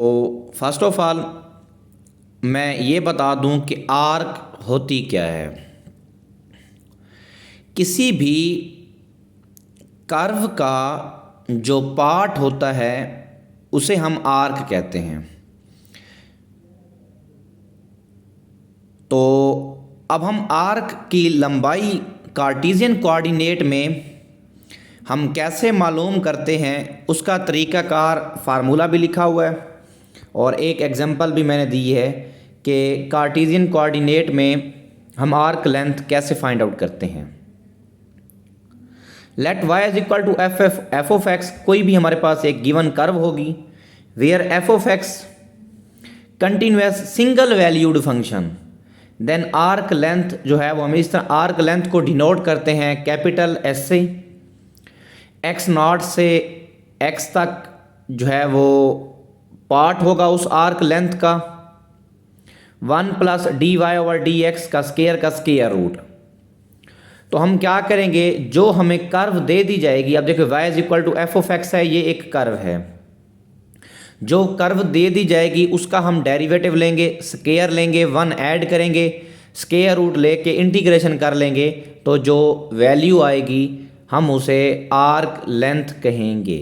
तो first of all मैं ये बता दूं कि आर्क होती क्या है। किसी भी कर्व का जो पार्ट होता है उसे हम आर्क कहते हैं। तो अब हम आर्क की लंबाई कार्टेशियन कोऑर्डिनेट में हम कैसे मालूम करते हैं उसका तरीक़ाकार फार्मूला भी लिखा हुआ है और एक एग्जांपल भी मैंने दी है कि कार्टेशियन कोऑर्डिनेट में हम आर्क लेंथ कैसे फाइंड आउट करते हैं। Let y is equal to F of X, कोई भी हमारे पास एक गिवन कर्व होगी where F of X continuous single valued function, then arc length जो है वो हम इस तरह आर्क लेंथ को डिनोट करते हैं कैपिटल एस से। एक्स नॉट से एक्स तक जो है वो पार्ट होगा उस आर्क लेंथ का 1 plus d y over d x का स्केयर रूट। तो हम क्या करेंगे, जो हमें कर्व दे दी जाएगी, अब देखो y is equal to F of x है, ये एक कर्व है। जो कर्व दे दी जाएगी उसका हम डेरिवेटिव लेंगे, स्केयर लेंगे, 1 ऐड करेंगे, स्केयर रूट लेके इंटीग्रेशन कर लेंगे, तो जो वैल्यू आएगी हम उसे आर्क लेंथ कहेंगे।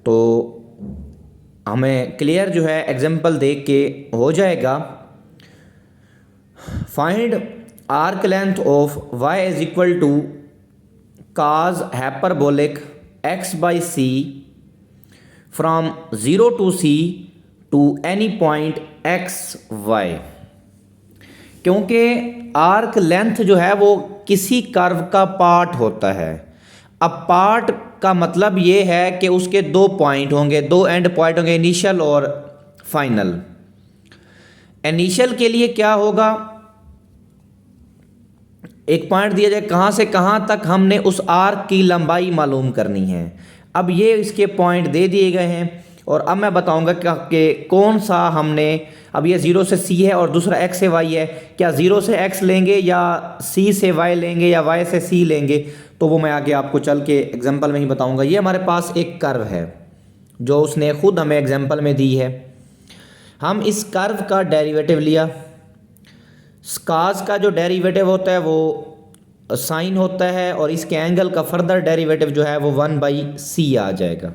तो हमें क्लियर जो है एग्जांपल देख के हो जाएगा। Find arc length of y is equal to cos hyperbolic x by c from 0 to c to any point x y। क्योंकि आर्क लेंथ जो है वो किसी कर्व का पार्ट होता है। अब पार्ट का मतलब ये है कि उसके दो पॉइंट होंगे, दो एंड पॉइंट होंगे, इनिशियल और फाइनल। इनिशियल के लिए क्या होगा, एक पॉइंट दिया जाए कहाँ से कहाँ तक हमने उस आर्क की लंबाई मालूम करनी है। अब ये इसके पॉइंट दे दिए गए हैं और अब मैं बताऊंगा कि कौन सा हमने, अब ये 0 से c है और दूसरा x से y है, क्या 0 से x लेंगे या c से y लेंगे या y से c लेंगे, तो वो मैं आगे आपको चल के एग्जांपल में ही बताऊंगा। ये हमारे पास एक कर्व है जो उसने खुद हमें एग्जांपल में दी है। हम इस कर्व का डेरिवेटिव लिया, cos का जो डेरिवेटिव होता है वो साइन होता है और इसके एंगल का फर्दर डेरिवेटिव जो है वो 1/c आ जाएगा।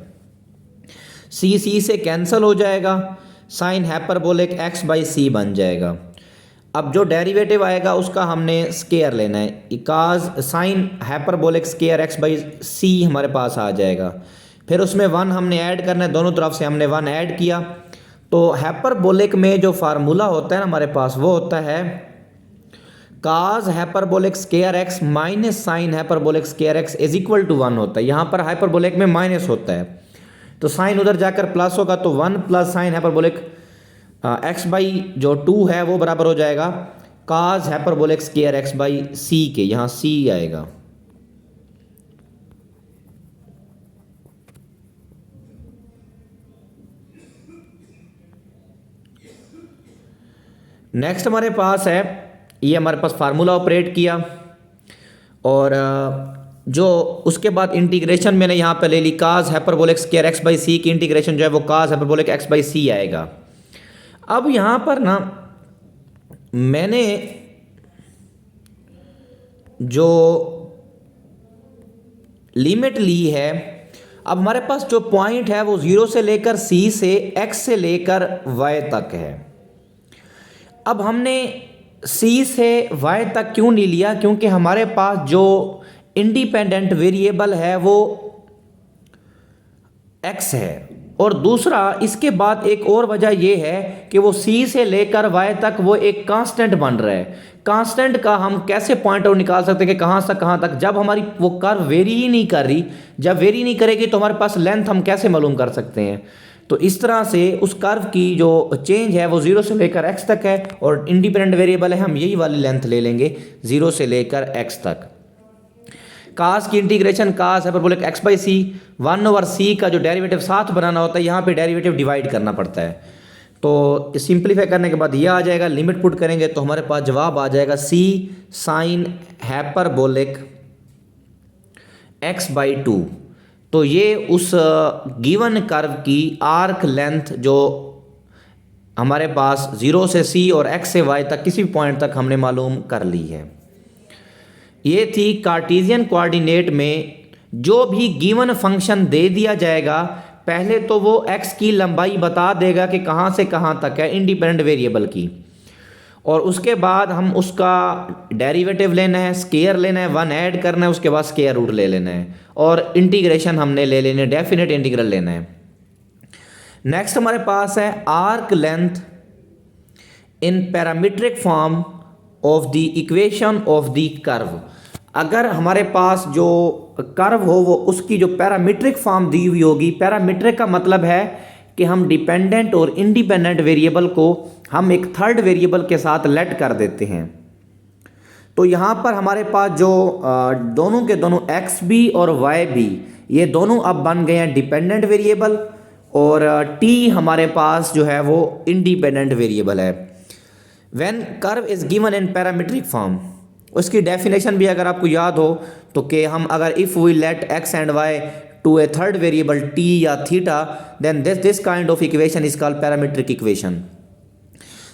c से कैंसिल हो जाएगा, साइन हाइपरबोलिक x/c बन जाएगा। अब जो डेरिवेटिव आएगा उसका हमने स्केयर लेना है, cos sign hyperbolic square x/c हमारे पास आ जाएगा। फिर उसमें 1 हमने ऐड करना है, दोनों तरफ से हमने 1 ऐड किया। तो हाइपरबोलिक में जो फार्मूला होता है ना हमारे पास, वो होता है cos hyperbolic square x minus sine hyperbolic square x is equal to 1 होता है। यहाँ पर हाइपरबोलिक में माइनस होता है, तो साइन उधर जाकर प्लस होगा, तो 1 plus sine hyperbolic x by जो 2 है वो बराबर हो जाएगा cos hyperbolic square x by c के, यहाँ c आएगा। नेक्स्ट हमारे पास है, ये हमारे पास फार्मूला ऑपरेट किया और जो उसके बाद इंटीग्रेशन मैंने यहाँ पे ले ली, cos hyperbolic square x by c की इंटीग्रेशन जो है वो cos hyperbolic x by c आएगा। अब यहाँ पर ना मैंने जो लिमिट ली है, अब हमारे पास जो पॉइंट है वो 0 से लेकर c से x से लेकर y तक है। अब हमने c से y तक क्यों नहीं लिया, क्योंकि हमारे पास जो इंडिपेंडेंट वेरिएबल है वो x है। और दूसरा इसके बाद एक और वजह ये है कि वो c से लेकर y तक वो एक कांस्टेंट बन रहा है। कांस्टेंट का हम कैसे पॉइंट आउट निकाल सकते हैं कि कहाँ से कहाँ तक, जब हमारी वो कर्व वेरी ही नहीं कर रही। जब वेरी नहीं करेगी तो हमारे पास लेंथ हम कैसे मालूम कर सकते हैं। तो इस तरह से उस कर्व की जो चेंज है वो 0 से लेकर x तक है और इंडिपेंडेंट वेरिएबल है, हम यही वाली लेंथ ले लेंगे 0 से लेकर x तक। cos की integration cos hyperbolic x by c, 1/c का जो डेरिवेटिव साथ बनाना होता है, यहाँ पे डेरिवेटिव डिवाइड करना पड़ता है। तो सिंप्लीफाई करने के बाद ये आ जाएगा, लिमिट पुट करेंगे तो हमारे पास जवाब आ जाएगा c sine hyperbolic x by 2। तो ये उस गिवन कर्व की आर्क लेंथ जो हमारे पास 0 से C और X से Y तक किसी भी पॉइंट तक हमने मालूम कर ली है। ये थी कार्टेशियन कोऑर्डिनेट में जो भी गिवन फंक्शन दे दिया जाएगा, पहले तो वो x की लंबाई बता देगा कि कहाँ से कहाँ तक है इंडिपेंडेंट वेरिएबल की, और उसके बाद हम उसका डेरिवेटिव लेना है, स्केयर लेना है, 1 ऐड करना है, उसके बाद स्केयर रूट ले लेना है और इंटीग्रेशन हमने ले लेना है, डेफिनेट इंटीग्रल लेना है। नेक्स्ट हमारे पास है arc length in parametric form of the equation of the curve. अगर हमारे पास जो कर्व हो वो उसकी जो पैरामीट्रिक फॉर्म दी हुई होगी, पैरामीट्रिक का मतलब है कि हम डिपेंडेंट और इंडिपेंडेंट वेरिएबल को हम एक थर्ड वेरिएबल के साथ लेट कर देते हैं। तो यहाँ पर हमारे पास जो दोनों के दोनों एक्स भी और वाई भी, ये दोनों अब बन गए हैं डिपेंडेंट वेरिएबल, और टी हमारे पास जो है वो इंडिपेंडेंट वेरिएबल है। When curve is given in parametric form, उसकी डेफिनेशन भी अगर आपको याद हो तो कि हम अगर if we let x and y to a third variable t या theta, then this kind of equation is called parametric equation.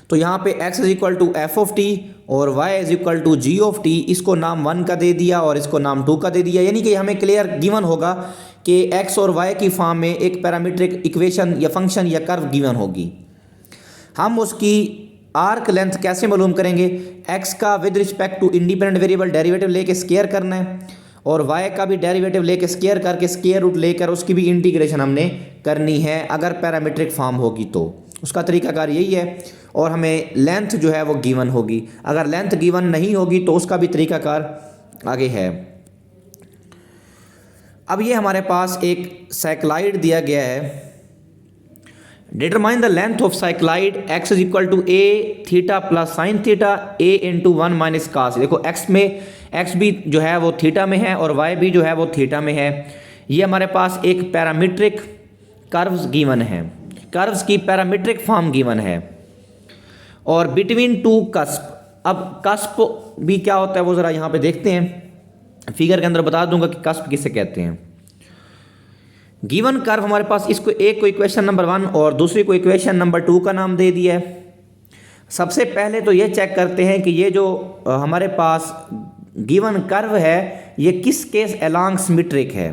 तो यहाँ पे x is equal to F of t और y is equal to g of t, इसको नाम 1 का दे दिया और इसको नाम 2 का दे दिया, यानी कि हमें क्लियर गिवन होगा कि x और y की फॉर्म में एक पैरामीट्रिक इक्वेशन या फंक्शन या कर्व गिवन होगी। हम उसकी आर्क लेंथ कैसे मालूम करेंगे? x का with respect to independent variable derivative लेके स्केयर करना है, और y का भी डेरिवेटिव लेके स्केयर करके स्केयर रूट लेकर उसकी भी इंटीग्रेशन हमने करनी है अगर पैरामीट्रिक फॉर्म होगी तो। उसका तरीकाकार यही है, और हमें लेंथ जो है वो गिवन होगी। अगर लेंथ गिवन नहीं होगी तो उसका भी तरीकाकार आगे है। अब ये हमारे पास एक साइक्लाइड दिया गया है। Determine the length of cycloid x is equal to a theta plus sine theta a into 1 minus cos. देखो x में x भी जो है वो थीटा में है और y भी जो है वो थीटा में है। ये हमारे पास एक पैरामीट्रिक कर्व्स गिवन है, कर्व्स की पैरामीट्रिक फॉर्म गिवन है, और बिटवीन टू कस्प। अब कस्प भी क्या होता है वो ज़रा यहाँ पे देखते हैं। फिगर के अंदर बता दूंगा कि कस्प किसे कहते हैं। गिवन कर्व हमारे पास, इसको एक को इक्वेशन नंबर 1 और दूसरी को इक्वेशन नंबर 2 का नाम दे दिया है। सबसे पहले तो ये चेक करते हैं कि ये जो हमारे पास गिवन कर्व है ये किस केस अलोंग सिमेट्रिक है।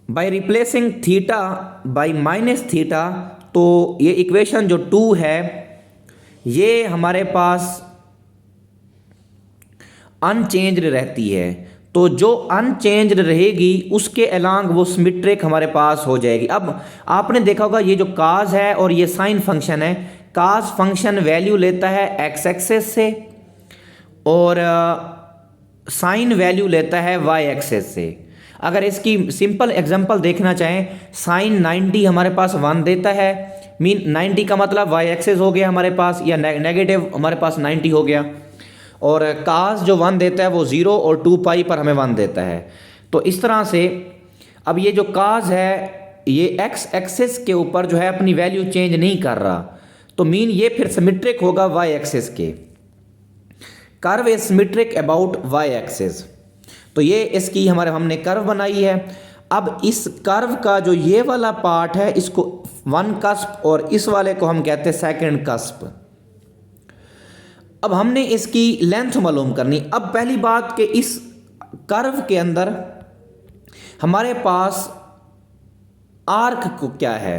By replacing theta by minus theta, तो ये इक्वेशन जो 2 है ये हमारे पास अनचेंज्ड रहती है। तो जो अनचेंज्ड रहेगी उसके अलोंग वो सिमेट्रिक हमारे पास हो जाएगी। अब आपने देखा होगा ये जो काज है और ये साइन फंक्शन है, काज फंक्शन वैल्यू लेता है एक्स एक्सेस से और साइन वैल्यू लेता है वाई एक्सेस से। अगर इसकी सिंपल एग्जांपल देखना चाहें, साइन 90 हमारे पास 1 देता है, मीन 90 का मतलब वाई एक्सेस हो गया हमारे पास, या नेगेटिव हमारे पास 90 हो गया, और काज जो 1 देता है वो 0 और 2 पाई पर हमें 1 देता है। तो इस तरह से अब ये जो काज है ये एक्स एक्सेस के ऊपर जो है अपनी वैल्यू चेंज नहीं कर रहा, तो मीन ये फिर सिमेट्रिक होगा वाई एक्सेस के। Curve is symmetric about y axis. तो ये इसकी हमने कर्व बनाई है। अब इस कर्व का जो ये वाला पार्ट है इसको 1 कस्प और इस वाले को हम कहते हैं सेकंड कस्प। अब हमने इसकी लेंथ मालूम करनी। अब पहली बात कि इस कर्व के अंदर हमारे पास आर्क को क्या है।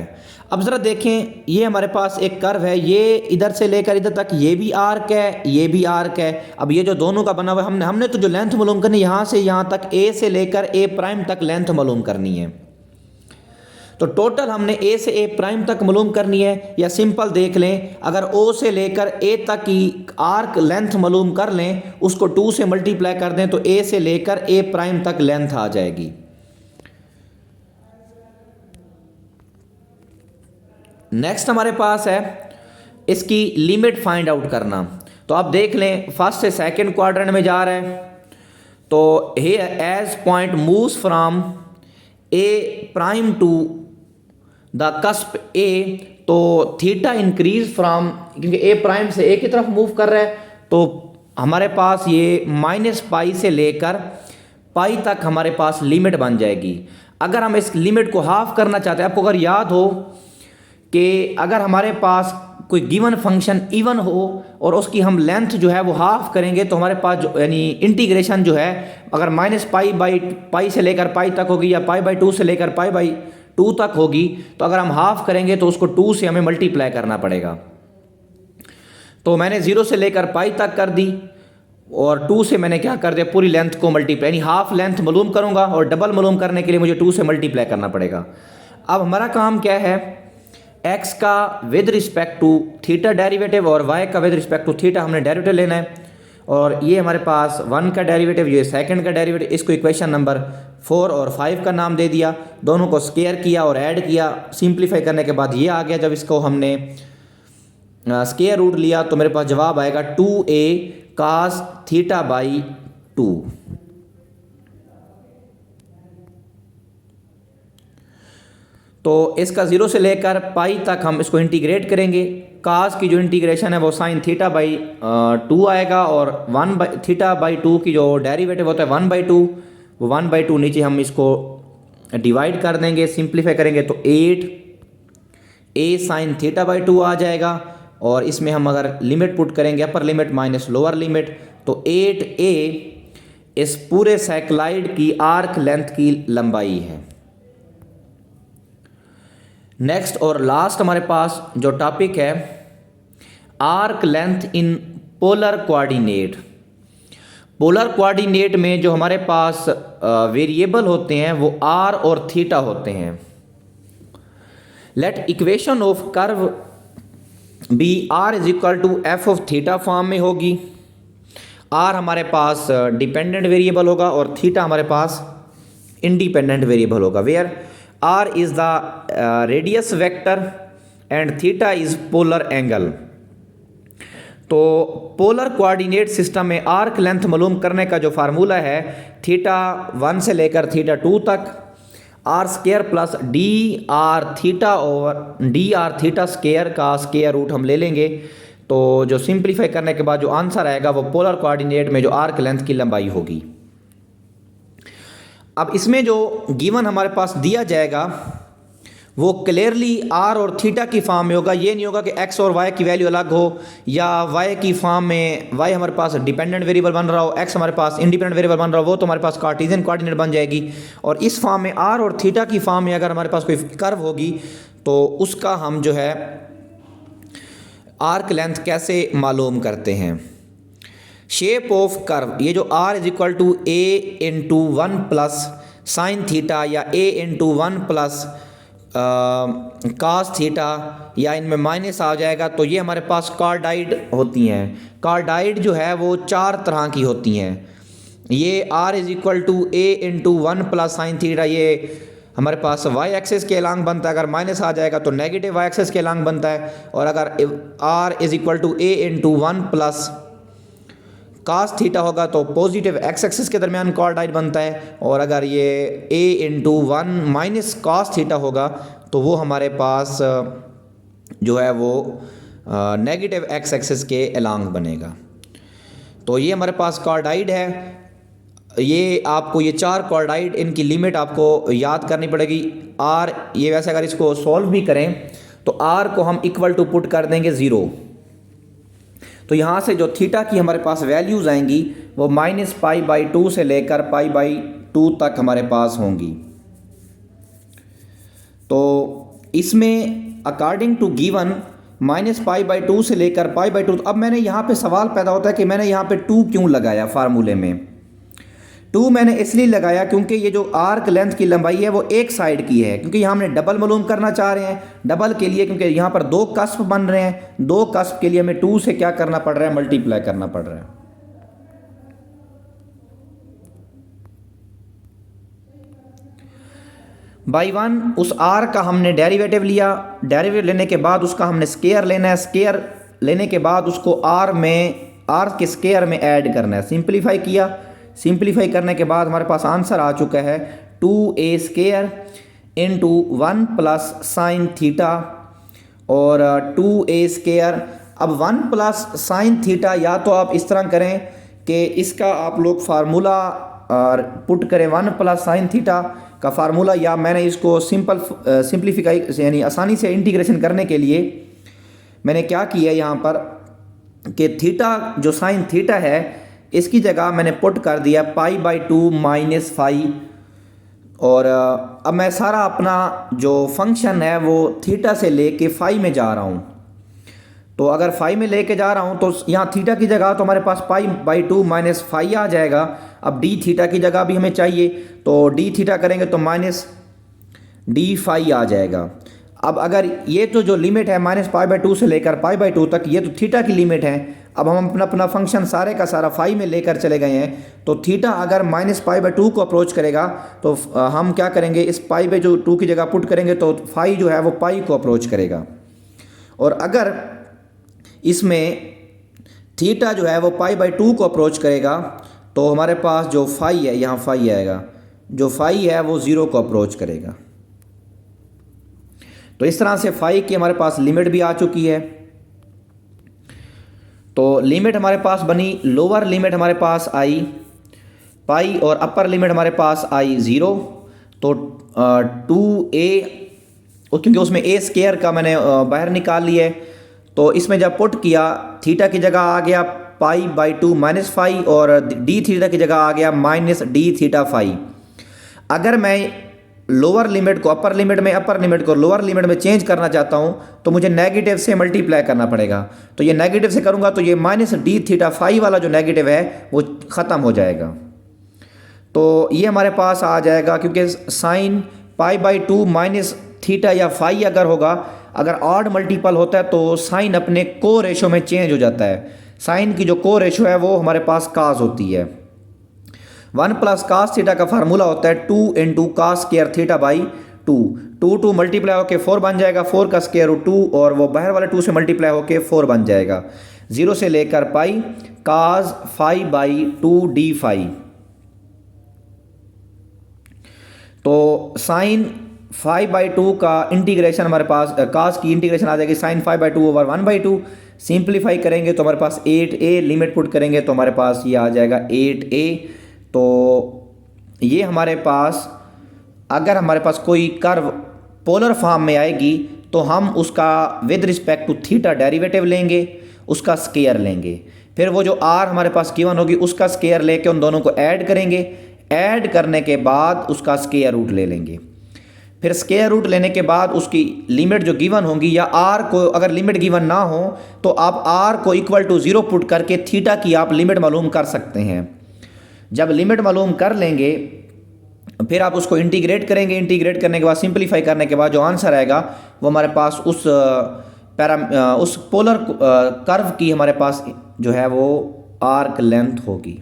अब ज़रा देखें, ये हमारे पास एक कर्व है, ये इधर से लेकर इधर तक ये भी आर्क है, ये भी आर्क है। अब ये जो दोनों का बना हुआ है, हमने तो जो लेंथ मालूम करनी, यहाँ से यहाँ तक ए से लेकर ए प्राइम तक लेंथ मालूम करनी है। तो टोटल हमने ए से ए प्राइम तक मालूम करनी है, या सिंपल देख लें, अगर ओ से लेकर ए तक की आर्क लेंथ मालूम कर लें, उसको 2 से मल्टीप्लाई कर दें तो ए से लेकर ए प्राइम तक लेंथ आ जाएगी। नेक्स्ट हमारे पास है इसकी लिमिट फाइंड आउट करना। तो आप देख लें, फर्स्ट से सेकंड क्वाड्रेंट में जा रहा है, तो here as point moves from a prime to the cusp a, तो थीटा इंक्रीज फ्रॉम, क्योंकि ए प्राइम से ए की तरफ मूव कर रहा है, तो हमारे पास ये -π से लेकर पाई तक हमारे पास लिमिट बन जाएगी। अगर हम इस लिमिट को हाफ करना चाहते हैं, आपको अगर याद हो कि अगर हमारे पास कोई गिवन फंक्शन इवन हो और उसकी हम लेंथ जो है वो हाफ करेंगे, तो हमारे पास जो यानी इंटीग्रेशन जो है अगर -पाई से लेकर पाई तक होगी या पाई/2 से लेकर पाई/2 तक होगी, तो अगर हम हाफ करेंगे तो उसको 2 से हमें मल्टीप्लाई करना पड़ेगा। तो मैंने 0 से लेकर पाई तक कर दी और 2 से मैंने क्या कर दिया, पूरी लेंथ को मल्टीप्लाई, यानी हाफ लेंथ मालूम करूंगा और डबल मालूम करने के लिए मुझे 2 से मल्टीप्लाई करना पड़ेगा। अब हमारा काम क्या है, x का with respect to theta derivative और y का विद रिस्पेक्ट टू थीटा हमने डेरिवेटिव लेना है। और ये हमारे पास 1 का डेरिवेटिव, ये सेकंड का डेरिवेटिव, इसको इक्वेशन नंबर 4 और 5 का नाम दे दिया, दोनों को स्क्वायर किया और ऐड किया। सिंप्लीफाई करने के बाद ये आ गया, जब इसको हमने स्क्वायर रूट लिया तो मेरे पास जवाब आएगा 2a cos θ/2। तो इसका 0 से लेकर पाई तक हम इसको इंटीग्रेट करेंगे। कास की जो इंटीग्रेशन है वो sin θ/2 आएगा और θ/2 की जो डेरिवेटिव होता है 1/2, वो 1/2 नीचे हम इसको डिवाइड कर देंगे, सिंप्लीफाई करेंगे तो 8a sin θ/2 आ जाएगा। और इसमें हम अगर लिमिट पुट करेंगे, upper limit minus lower limit, तो 8a इस पूरे साइक्लाइड की आर्क लेंथ की लंबाई है। नेक्स्ट और लास्ट हमारे पास जो टॉपिक है, arc length in polar coordinate. Polar coordinate में जो हमारे पास वेरिएबल होते हैं वो r और थीटा होते हैं। Let equation of curve be r is equal to F of theta form में होगी। r हमारे पास डिपेंडेंट वेरिएबल होगा और थीटा हमारे पास इंडिपेंडेंट वेरिएबल होगा, where r is the radius vector and theta is polar angle. तो पोलर कोऑर्डिनेट सिस्टम में आर्क लेंथ मालूम करने का जो फार्मूला है, θ1 से लेकर θ2 तक r² प्लस dr थीटा और dr थीटा स्क्वायर का स्क्वायर रूट हम ले लेंगे। तो जो सिंप्लीफाई करने के बाद जो आंसर आएगा वो पोलर कोऑर्डिनेट में जो आर्क लेंथ की लंबाई होगी। अब इसमें जो गिवन हमारे पास दिया जाएगा वो क्लियरली r और थीटा की फॉर्म में होगा। ये नहीं होगा कि x और y की वैल्यू अलग हो या y की फॉर्म में y हमारे पास डिपेंडेंट वेरिएबल बन रहा हो, x हमारे पास इंडिपेंडेंट वेरिएबल बन रहा हो, वो तो हमारे पास कार्टेशियन कोऑर्डिनेट बन जाएगी। और इस फॉर्म में r और थीटा की फॉर्म में अगर हमारे पास कोई कर्व होगी तो उसका हम जो है आर्क लेंथ कैसे मालूम करते हैं। शेप ऑफ कर्व, ये जो r is equal to a into 1 plus sine theta या a into 1 plus cos theta या इनमें माइनस आ जाएगा, तो ये हमारे पास कार्डाइड होती हैं। कार्डाइड जो है वो 4 तरह की होती हैं। ये r is equal to a into 1 plus sine theta, ये हमारे पास y एक्सेस के अलॉन्ग बनता है, अगर माइनस आ जाएगा तो नेगेटिव y एक्सेस के अलॉन्ग बनता है। और अगर r is equal to a into 1 plus cos theta होगा तो पॉजिटिव x एक्सिस के दरमियान कार्डाइड बनता है। और अगर ये a into 1 minus cos theta होगा तो वो हमारे पास जो है वो नेगेटिव x एक्सिस के अलॉन्ग बनेगा। तो ये हमारे पास कार्डाइड है। ये आपको ये 4 कार्डाइड, इनकी लिमिट आपको याद करनी पड़ेगी। r, ये वैसे अगर इसको सॉल्व भी करें तो r को हम इक्वल टू पुट कर देंगे 0। तो यहाँ से जो थीटा की हमारे पास वैल्यूज़ आएंगी वो -π/2 से लेकर π/2 तक हमारे पास होंगी। तो इसमें अकॉर्डिंग टू गिवन -π/2 से लेकर π/2। अब मैंने यहाँ पे सवाल पैदा होता है कि मैंने यहाँ पे 2 क्यों लगाया फार्मूले में। 2 मैंने इसलिए लगाया क्योंकि ये जो आर्क लेंथ की लंबाई है वो एक साइड की है, क्योंकि यहाँ हमने डबल मालूम करना चाह रहे हैं। डबल के लिए क्योंकि यहाँ पर 2 कस्प बन रहे हैं, 2 कस्प के लिए हमें 2 से क्या करना पड़ रहा है, मल्टीप्लाई करना पड़ रहा है। बाई 1 उस आर का हमने डेरिवेटिव लिया, डेरिवेटिव लेने के बाद उसका हमने स्क्वायर लेना है, स्क्वायर लेने के बाद उसको आर के स्क्वायर में ऐड करना है। सिंप्लीफाई किया, सिंप्लीफाई करने के बाद हमारे पास आंसर आ चुका है 2a² into 1 plus sine theta और 2a²। अब 1 प्लस साइन थीटा या तो आप इस तरह करें कि इसका आप लोग फार्मूला और पुट करें 1 प्लस साइन थीटा का फार्मूला, या मैंने इसको सिंप्लीफाई यानी आसानी से इंटीग्रेशन करने के लिए मैंने क्या किया यहाँ पर कि थीटा जो साइन थीटा है इसकी जगह मैंने पुट कर दिया π/2 माइनस फाई। और अब मैं सारा अपना जो फंक्शन है वो थीटा से लेके फाई में जा रहा हूँ। तो अगर फाई में लेके जा रहा हूँ तो यहाँ थीटा की जगह तो हमारे पास π/2 माइनस फाई आ जाएगा। अब डी थीटा की जगह भी हमें चाहिए, तो डी थीटा करेंगे तो माइनस डी फाई आ जाएगा। अब अगर ये तो जो लिमिट है -π/2 से लेकर π/2 तक, ये तो थीटा की लिमिट है। अब हम अपना अपना फंक्शन सारे का सारा फाई में लेकर चले गए हैं, तो थीटा अगर -π/2 को अप्रोच करेगा तो हम क्या करेंगे, इस π/2 की जगह पुट करेंगे तो फाई जो है वो पाई को अप्रोच करेगा। और अगर इसमें थीटा जो है वो π/2 को अप्रोच करेगा तो हमारे पास जो फाई है, यहाँ फाई आएगा, जो फाई है वो 0 को अप्रोच करेगा। तो इस तरह से फाई की हमारे पास लिमिट भी आ चुकी है। तो लिमिट हमारे पास बनी, लोअर लिमिट हमारे पास आई पाई और अपर लिमिट हमारे पास आई 0। तो 2a, क्योंकि उसमें a स्क्वायर का मैंने बाहर निकाल लिया है, तो इसमें जब पुट किया थीटा की जगह आ गया π/2 माइनस फाई और डी थीटा की जगह आ गया माइनस डी थीटा फाई। अगर मैं लोअर लिमिट को अपर लिमिट में, अपर लिमिट को लोअर लिमिट में चेंज करना चाहता हूं तो मुझे नेगेटिव से मल्टीप्लाई करना पड़ेगा। तो ये नेगेटिव से करूंगा तो ये माइनस डी थीटा फाई वाला जो नेगेटिव है वो ख़त्म हो जाएगा। तो ये हमारे पास आ जाएगा, क्योंकि साइन π/2 माइनस थीटा या फाई अगर होगा, अगर ऑड मल्टीपल होता है तो साइन अपने को रेशो में चेंज हो जाता है। साइन की जो को रेशो है वो हमारे पास कास होती है। 1 प्लस कास थीटा का फार्मूला होता है 2 into cos square theta by 2। 2 multiply होकर 4 बन जाएगा, 4 का स्क्वायर रूट 2 और वो बाहर वाले 2 से मल्टीप्लाई होकर 4 बन जाएगा। 0 से लेकर pi cos phi by 2 d phi. तो साइन 5/2 का इंटीग्रेशन हमारे पास, कास की इंटीग्रेशन आ जाएगी साइन 5/2 ओवर 1/2। सिंप्लीफाई करेंगे तो हमारे पास 8a, लिमिट पुट करेंगे तो हमारे पास ये आ जाएगा 8a। तो ये हमारे पास, अगर हमारे पास कोई कर्व पोलर फॉर्म में आएगी तो हम उसका with respect to theta derivative लेंगे, उसका स्क्वायर लेंगे, फिर वो जो r हमारे पास गिवन होगी उसका स्क्वायर लेके उन दोनों को ऐड करेंगे। ऐड करने के बाद उसका स्क्वायर रूट ले लेंगे। फिर स्क्वायर रूट लेने के बाद उसकी लिमिट जो गिवन होंगी, या r को अगर लिमिट गिवन ना हो तो आप r को इक्वल टू 0 पुट करके थीटा की आप लिमिट मालूम कर सकते हैं। जब लिमिट मालूम कर लेंगे फिर आप उसको इंटीग्रेट करेंगे। इंटीग्रेट करने के बाद सिंप्लीफाई करने के बाद जो आंसर आएगा वो हमारे पास उस पोलर कर्व की हमारे पास जो है वो आर्क लेंथ होगी।